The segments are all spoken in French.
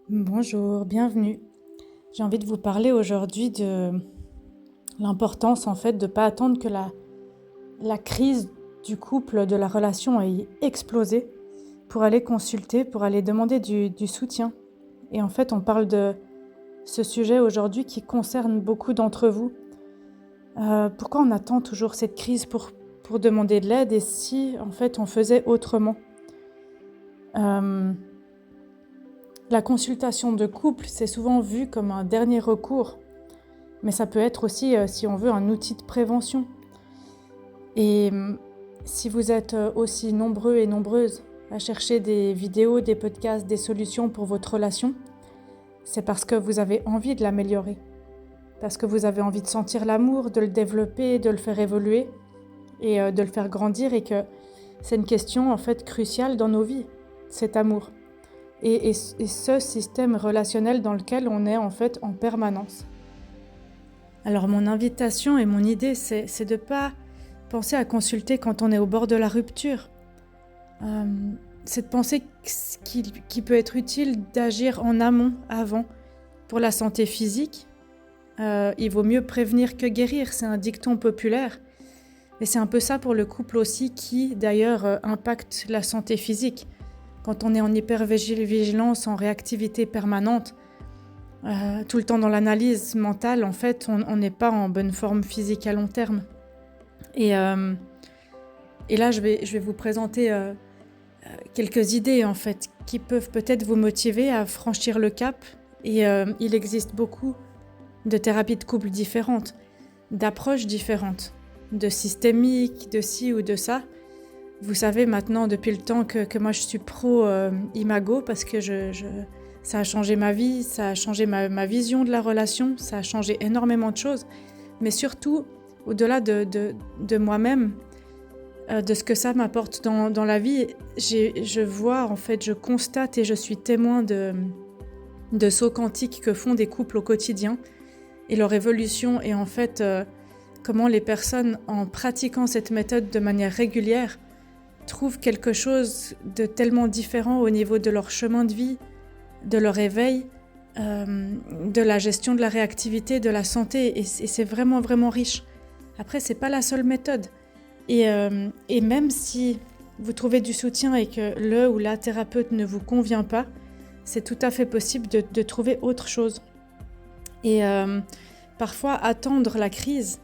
Bonjour, bienvenue. J'ai envie de vous parler aujourd'hui de l'importance en fait de ne pas attendre que la crise du couple, de la relation ait explosé pour aller consulter, pour aller demander du soutien. Et en fait, on parle de ce sujet aujourd'hui qui concerne beaucoup d'entre vous. Pourquoi on attend toujours cette crise pour demander de l'aide et si en fait on faisait autrement? Euh, la consultation de couple, c'est souvent vu comme un dernier recours. Mais ça peut être aussi, si on veut, un outil de prévention. Et si vous êtes aussi nombreux et nombreuses à chercher des vidéos, des podcasts, des solutions pour votre relation, c'est parce que vous avez envie de l'améliorer. Parce que vous avez envie de sentir l'amour, de le développer, de le faire évoluer et de le faire grandir et que c'est une question en fait cruciale dans nos vies, cet amour. Et ce système relationnel dans lequel on est en fait en permanence. Alors mon invitation et mon idée, c'est de ne pas penser à consulter quand on est au bord de la rupture. C'est de penser qu'il peut être utile d'agir en amont, avant, pour la santé physique. Il vaut mieux prévenir que guérir, c'est un dicton populaire. Et c'est un peu ça pour le couple aussi qui, d'ailleurs, impacte la santé physique. Quand on est en hypervigilance, en réactivité permanente, tout le temps dans l'analyse mentale, en fait, on n'est pas en bonne forme physique à long terme. Et là, je vais vous présenter quelques idées, en fait, qui peuvent peut-être vous motiver à franchir le cap. Et il existe beaucoup de thérapies de couple différentes, d'approches différentes, de systémiques, de ci ou de ça. Vous savez maintenant, depuis le temps que moi je suis pro imago, parce que ça a changé ma vie, ça a changé ma vision de la relation, ça a changé énormément de choses. Mais surtout, au-delà de moi-même, de ce que ça m'apporte dans la vie, je vois, en fait, je constate et je suis témoin de sauts quantiques que font des couples au quotidien et leur évolution et en fait, comment les personnes, en pratiquant cette méthode de manière régulière, trouvent quelque chose de tellement différent au niveau de leur chemin de vie, de leur éveil, de la gestion de la réactivité, de la santé, et c'est vraiment, vraiment riche. Après, c'est pas la seule méthode. Et même si vous trouvez du soutien et que le ou la thérapeute ne vous convient pas, c'est tout à fait possible de trouver autre chose. Et parfois, attendre la crise,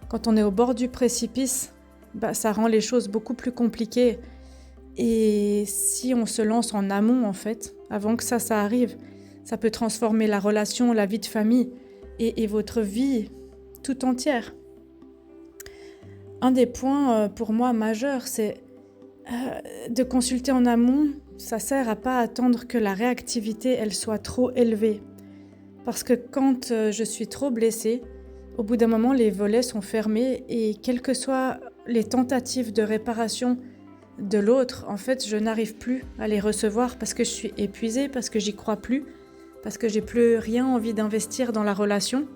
quand on est au bord du précipice, ça rend les choses beaucoup plus compliquées. Et si on se lance en amont, en fait, avant que ça arrive, ça peut transformer la relation, la vie de famille et votre vie tout entière. Un des points pour moi majeurs, c'est de consulter en amont. Ça sert à pas attendre que la réactivité elle soit trop élevée. Parce que quand je suis trop blessée, au bout d'un moment, les volets sont fermés et quelles que soient les tentatives de réparation de l'autre, en fait, je n'arrive plus à les recevoir parce que je suis épuisée, parce que j'y crois plus, parce que j'ai plus rien envie d'investir dans la relation.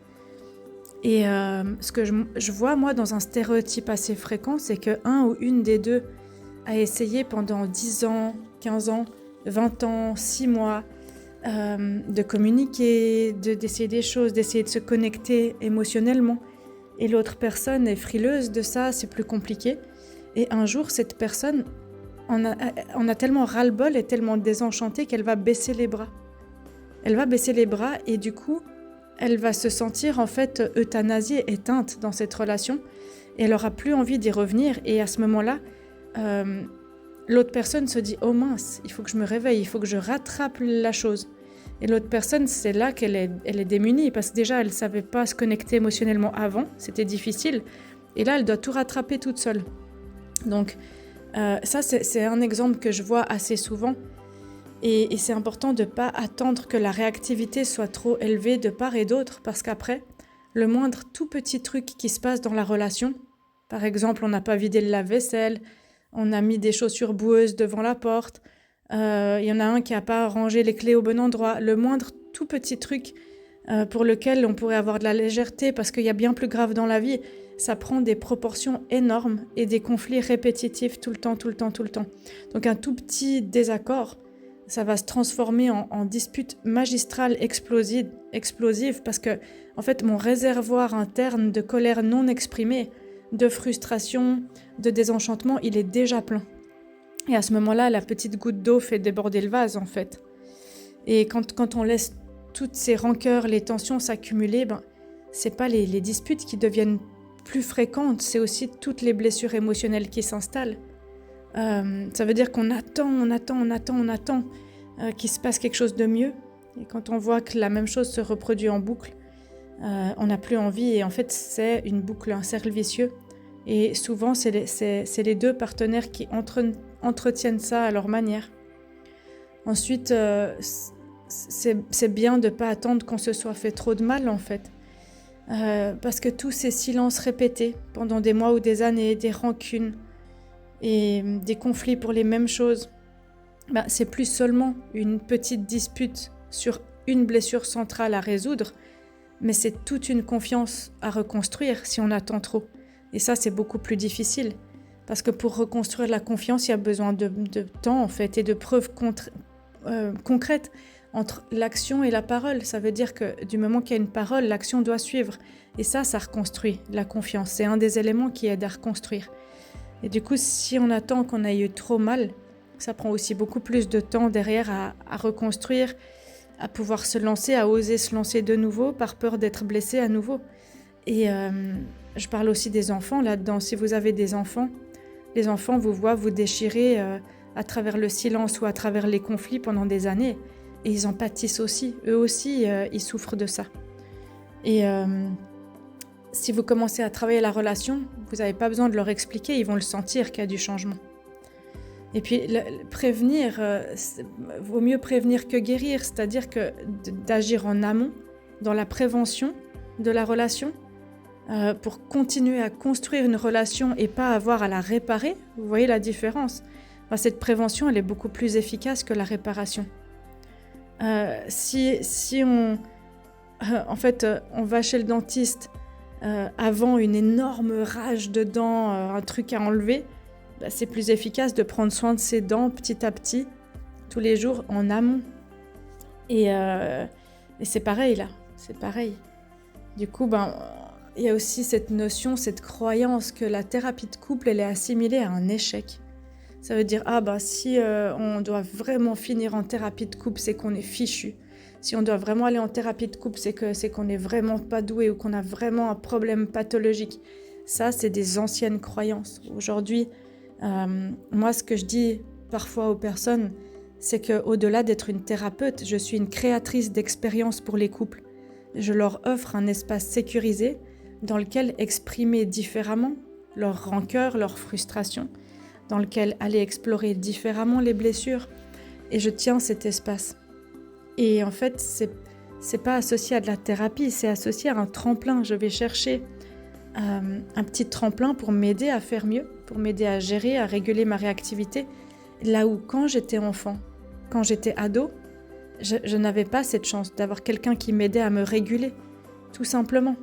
Et ce que je vois, moi, dans un stéréotype assez fréquent, c'est qu'un ou une des deux a essayé pendant 10 ans, 15 ans, 20 ans, 6 mois, de communiquer, d'essayer des choses, d'essayer de se connecter émotionnellement. Et l'autre personne est frileuse de ça, c'est plus compliqué. Et un jour, cette personne en a tellement ras-le-bol et tellement désenchantée qu'elle va baisser les bras. Elle va baisser les bras et du coup, elle va se sentir en fait euthanasiée, éteinte dans cette relation. Et elle n'aura plus envie d'y revenir. Et à ce moment-là, l'autre personne se dit « Oh mince, il faut que je me réveille, il faut que je rattrape la chose ». Et l'autre personne, c'est là qu'elle est démunie parce que déjà, elle ne savait pas se connecter émotionnellement avant, c'était difficile. Et là, elle doit tout rattraper toute seule. Donc ça, c'est un exemple que je vois assez souvent. Et c'est important de ne pas attendre que la réactivité soit trop élevée de part et d'autre parce qu'après, le moindre tout petit truc qui se passe dans la relation, par exemple, on n'a pas vidé le lave-vaisselle, on a mis des chaussures boueuses devant la porte, il y en a un qui n'a pas rangé les clés au bon endroit, le moindre tout petit truc pour lequel on pourrait avoir de la légèreté parce qu'il y a bien plus grave dans la vie, ça prend des proportions énormes et des conflits répétitifs tout le temps. Donc un tout petit désaccord, ça va se transformer en dispute magistrale explosive parce que, en fait, mon réservoir interne de colère non exprimée, de frustration, de désenchantement, il est déjà plein. Et à ce moment-là, la petite goutte d'eau fait déborder le vase, en fait. Et quand on laisse toutes ces rancœurs, les tensions s'accumuler, c'est pas les disputes qui deviennent plus fréquentes, c'est aussi toutes les blessures émotionnelles qui s'installent. Ça veut dire qu'on attend qu'il se passe quelque chose de mieux. Et quand on voit que la même chose se reproduit en boucle, on n'a plus envie. Et en fait, c'est une boucle, un cercle vicieux. Et souvent, c'est les deux partenaires qui entretiennent ça à leur manière. Ensuite, c'est bien de ne pas attendre qu'on se soit fait trop de mal, en fait. Parce que tous ces silences répétés pendant des mois ou des années, des rancunes et des conflits pour les mêmes choses, c'est plus seulement une petite dispute sur une blessure centrale à résoudre, mais c'est toute une confiance à reconstruire si on attend trop. Et ça, c'est beaucoup plus difficile. Parce que pour reconstruire la confiance, il y a besoin de temps, en fait, et de preuves concrètes entre l'action et la parole. Ça veut dire que du moment qu'il y a une parole, l'action doit suivre. Et ça reconstruit la confiance. C'est un des éléments qui aide à reconstruire. Et du coup, si on attend qu'on ait eu trop mal, ça prend aussi beaucoup plus de temps derrière à reconstruire, à pouvoir se lancer, à oser se lancer de nouveau par peur d'être blessé à nouveau. Et je parle aussi des enfants là-dedans. Si vous avez des enfants, les enfants vous voient vous déchirer à travers le silence ou à travers les conflits pendant des années. Et ils en pâtissent aussi. Eux aussi, ils souffrent de ça. Et si vous commencez à travailler la relation, vous n'avez pas besoin de leur expliquer, ils vont le sentir qu'il y a du changement. Et puis, prévenir, vaut mieux prévenir que guérir, c'est-à-dire que d'agir en amont, dans la prévention de la relation, pour continuer à construire une relation et pas avoir à la réparer. Vous voyez la différence ? Cette prévention, elle est beaucoup plus efficace que la réparation. Si on va chez le dentiste avant une énorme rage de dents, un truc à enlever, c'est plus efficace de prendre soin de ses dents petit à petit, tous les jours, en amont. Et c'est pareil là, c'est pareil. Du coup, il y a aussi cette notion, cette croyance que la thérapie de couple, elle est assimilée à un échec. Ça veut dire, si on doit vraiment finir en thérapie de couple, c'est qu'on est fichu. Si on doit vraiment aller en thérapie de couple, c'est qu'on n'est vraiment pas doué ou qu'on a vraiment un problème pathologique. Ça, c'est des anciennes croyances. Aujourd'hui, moi, ce que je dis parfois aux personnes, c'est qu'au-delà d'être une thérapeute, je suis une créatrice d'expériences pour les couples. Je leur offre un espace sécurisé dans lequel exprimer différemment leurs rancœurs, leurs frustrations, dans lequel aller explorer différemment les blessures. Et je tiens cet espace. Et en fait, c'est pas associé à de la thérapie, c'est associé à un tremplin. Je vais chercher un petit tremplin pour m'aider à faire mieux, pour m'aider à gérer, à réguler ma réactivité. Là où quand j'étais enfant, quand j'étais ado, je n'avais pas cette chance d'avoir quelqu'un qui m'aidait à me réguler, tout simplement.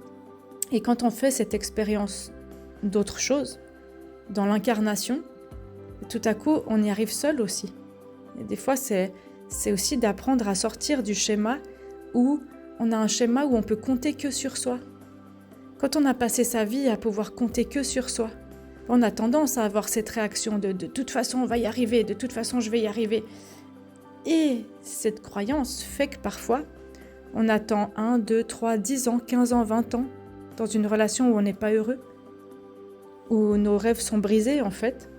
Et quand on fait cette expérience d'autre chose, dans l'incarnation, tout à coup, on y arrive seul aussi. Et des fois, c'est aussi d'apprendre à sortir du schéma où on a un schéma où on peut compter que sur soi. Quand on a passé sa vie à pouvoir compter que sur soi, on a tendance à avoir cette réaction de toute façon on va y arriver, de toute façon je vais y arriver. Et cette croyance fait que parfois, on attend 1, 2, 3, 10 ans, 15 ans, 20 ans dans une relation où on n'est pas heureux, où nos rêves sont brisés en fait.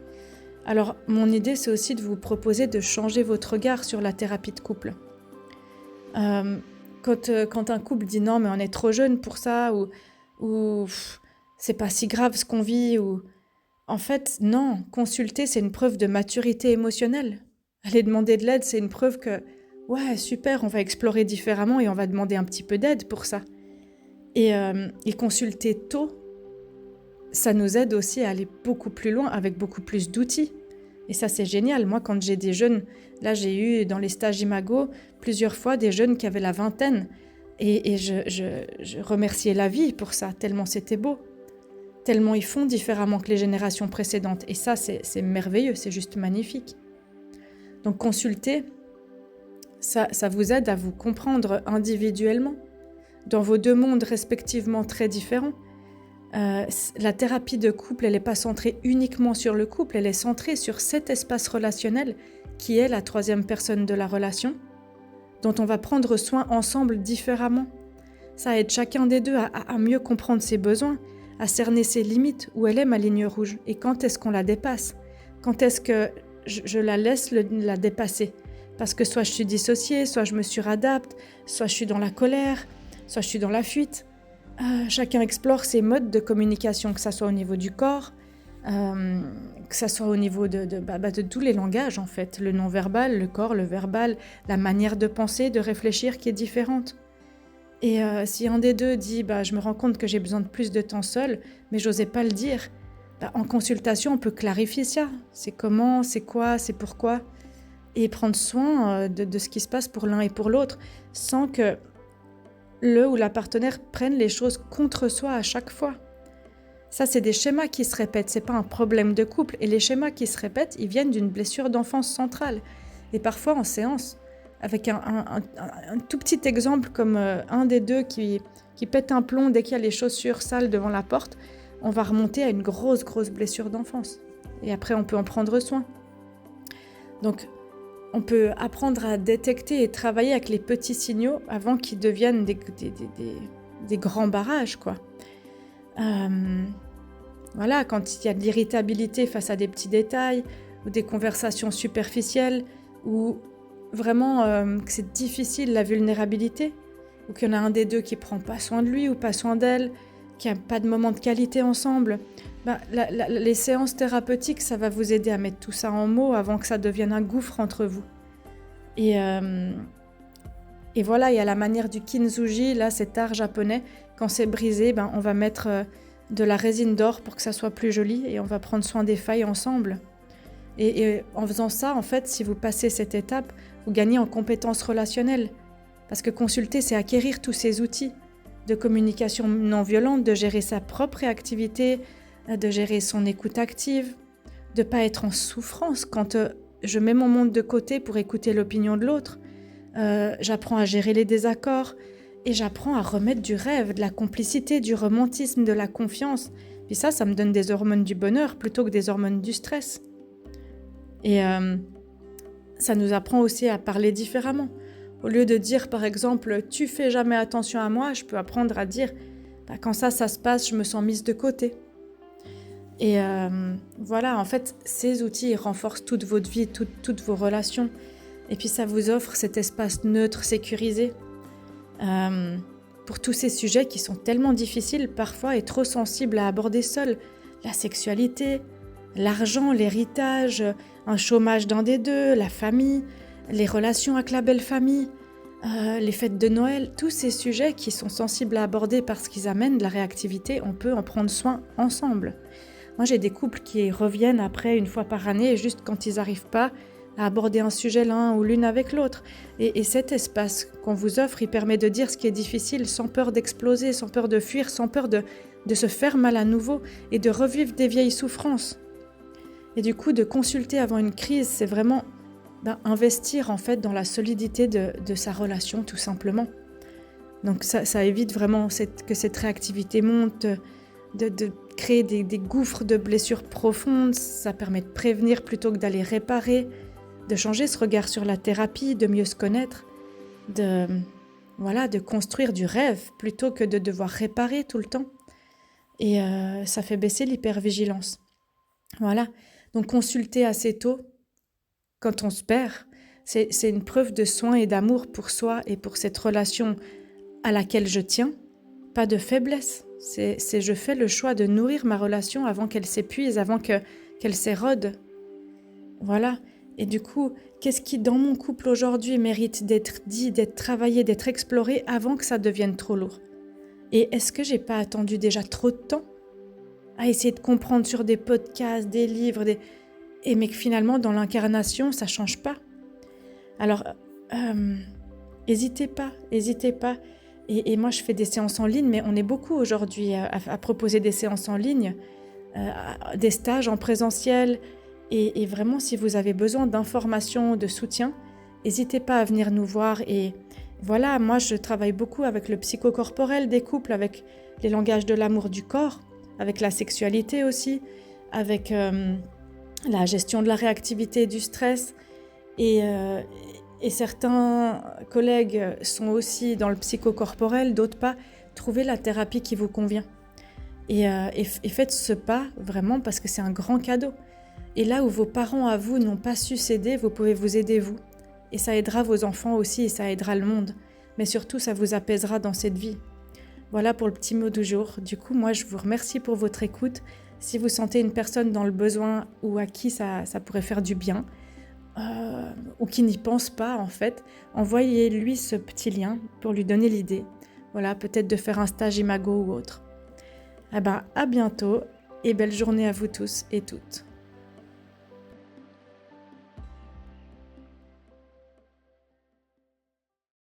Alors, mon idée, c'est aussi de vous proposer de changer votre regard sur la thérapie de couple. Quand un couple dit non, mais on est trop jeune pour ça, ou c'est pas si grave ce qu'on vit, ou en fait, non, consulter, c'est une preuve de maturité émotionnelle. Aller demander de l'aide, c'est une preuve que, ouais, super, on va explorer différemment et on va demander un petit peu d'aide pour ça. Et consulter tôt, ça nous aide aussi à aller beaucoup plus loin avec beaucoup plus d'outils. Et ça, c'est génial. Moi, quand j'ai des jeunes, là, j'ai eu dans les stages Imago plusieurs fois des jeunes qui avaient la vingtaine. Et je remerciais la vie pour ça, tellement c'était beau. Tellement ils font différemment que les générations précédentes. Et ça, c'est merveilleux, c'est juste magnifique. Donc, consulter, Ça vous aide à vous comprendre individuellement, dans vos deux mondes respectivement très différents. La thérapie de couple, elle n'est pas centrée uniquement sur le couple, elle est centrée sur cet espace relationnel qui est la troisième personne de la relation, dont on va prendre soin ensemble différemment. Ça aide chacun des deux à mieux comprendre ses besoins, à cerner ses limites, où elle est ma ligne rouge, et quand est-ce qu'on la dépasse, quand est-ce que je la laisse la dépasser. Parce que soit je suis dissociée, soit je me suradapte, soit je suis dans la colère, soit je suis dans la fuite. Chacun explore ses modes de communication, que ça soit au niveau du corps, que ça soit au niveau de tous les langages en fait, le non-verbal, le corps, le verbal, la manière de penser, de réfléchir qui est différente. Et si un des deux dit je me rends compte que j'ai besoin de plus de temps seul, mais j'osais pas le dire, en consultation on peut clarifier ça. C'est comment, c'est quoi, c'est pourquoi, et prendre soin de ce qui se passe pour l'un et pour l'autre, sans que le ou la partenaire prenne les choses contre soi à chaque fois. Ça, c'est des schémas qui se répètent, c'est pas un problème de couple. Et les schémas qui se répètent, ils viennent d'une blessure d'enfance centrale. Et parfois en séance, avec un tout petit exemple comme un des deux qui pète un plomb dès qu'il y a les chaussures sales devant la porte, on va remonter à une grosse blessure d'enfance. Et après, on peut en prendre soin. Donc, on peut apprendre à détecter et travailler avec les petits signaux avant qu'ils deviennent des grands barrages, quoi. Voilà, quand il y a de l'irritabilité face à des petits détails, ou des conversations superficielles, ou vraiment que c'est difficile la vulnérabilité, ou qu'il y en a un des deux qui prend pas soin de lui ou pas soin d'elle, qu'il n'y a pas de moment de qualité ensemble, les séances thérapeutiques, ça va vous aider à mettre tout ça en mots avant que ça devienne un gouffre entre vous. Et voilà, il y a la manière du kintsugi, là, cet art japonais. Quand c'est brisé, on va mettre de la résine d'or pour que ça soit plus joli et on va prendre soin des failles ensemble. Et en faisant ça, en fait, si vous passez cette étape, vous gagnez en compétences relationnelles. Parce que consulter, c'est acquérir tous ces outils de communication non violente, de gérer sa propre réactivité, de gérer son écoute active, de ne pas être en souffrance quand je mets mon monde de côté pour écouter l'opinion de l'autre. J'apprends à gérer les désaccords et j'apprends à remettre du rêve, de la complicité, du romantisme, de la confiance. Puis ça me donne des hormones du bonheur plutôt que des hormones du stress. Et ça nous apprend aussi à parler différemment. Au lieu de dire par exemple « tu fais jamais attention à moi », je peux apprendre à dire « quand ça se passe, je me sens mise de côté ». Et voilà, en fait, ces outils renforcent toute votre vie, toutes vos relations. Et puis ça vous offre cet espace neutre, sécurisé, pour tous ces sujets qui sont tellement difficiles parfois et trop sensibles à aborder seuls. La sexualité, l'argent, l'héritage, un chômage d'un des deux, la famille, les relations avec la belle famille, les fêtes de Noël, tous ces sujets qui sont sensibles à aborder parce qu'ils amènent de la réactivité, on peut en prendre soin ensemble. Moi, j'ai des couples qui reviennent après une fois par année, juste quand ils n'arrivent pas à aborder un sujet l'un ou l'une avec l'autre. Et cet espace qu'on vous offre, il permet de dire ce qui est difficile sans peur d'exploser, sans peur de fuir, sans peur de se faire mal à nouveau et de revivre des vieilles souffrances. Et du coup, de consulter avant une crise, c'est vraiment investir en fait dans la solidité de sa relation, tout simplement. Donc ça évite vraiment que cette réactivité monte, de créer des gouffres de blessures profondes. Ça permet de prévenir plutôt que d'aller réparer, de changer ce regard sur la thérapie, de mieux se connaître, de construire du rêve plutôt que de devoir réparer tout le temps. Et ça fait baisser l'hypervigilance. Voilà, donc consulter assez tôt, quand on se perd, c'est une preuve de soin et d'amour pour soi et pour cette relation à laquelle je tiens, pas de faiblesse. C'est je fais le choix de nourrir ma relation avant qu'elle s'épuise, avant qu'elle s'érode. Voilà. Et du coup, qu'est-ce qui, dans mon couple aujourd'hui, mérite d'être dit, d'être travaillé, d'être exploré avant que ça devienne trop lourd? Et est-ce que j'ai pas attendu déjà trop de temps à essayer de comprendre sur des podcasts, des livres, mais que finalement, dans l'incarnation, ça change pas? Alors, hésitez pas. Et moi, je fais des séances en ligne, mais on est beaucoup aujourd'hui à proposer des séances en ligne, des stages en présentiel. Et vraiment, si vous avez besoin d'informations, de soutien, n'hésitez pas à venir nous voir. Et voilà, moi je travaille beaucoup avec le psychocorporel des couples, avec les langages de l'amour du corps, avec la sexualité aussi, avec la gestion de la réactivité et du stress. Et certains collègues sont aussi dans le psychocorporel, d'autres pas. Trouvez la thérapie qui vous convient. Et faites ce pas vraiment parce que c'est un grand cadeau. Et là où vos parents à vous n'ont pas su s'aider, vous pouvez vous aider vous. Et ça aidera vos enfants aussi et ça aidera le monde. Mais surtout, ça vous apaisera dans cette vie. Voilà pour le petit mot du jour. Du coup, moi, je vous remercie pour votre écoute. Si vous sentez une personne dans le besoin ou à qui ça pourrait faire du bien, ou qui n'y pense pas en fait, envoyez-lui ce petit lien pour lui donner l'idée. Voilà, peut-être de faire un stage Imago ou autre. À bientôt et belle journée à vous tous et toutes.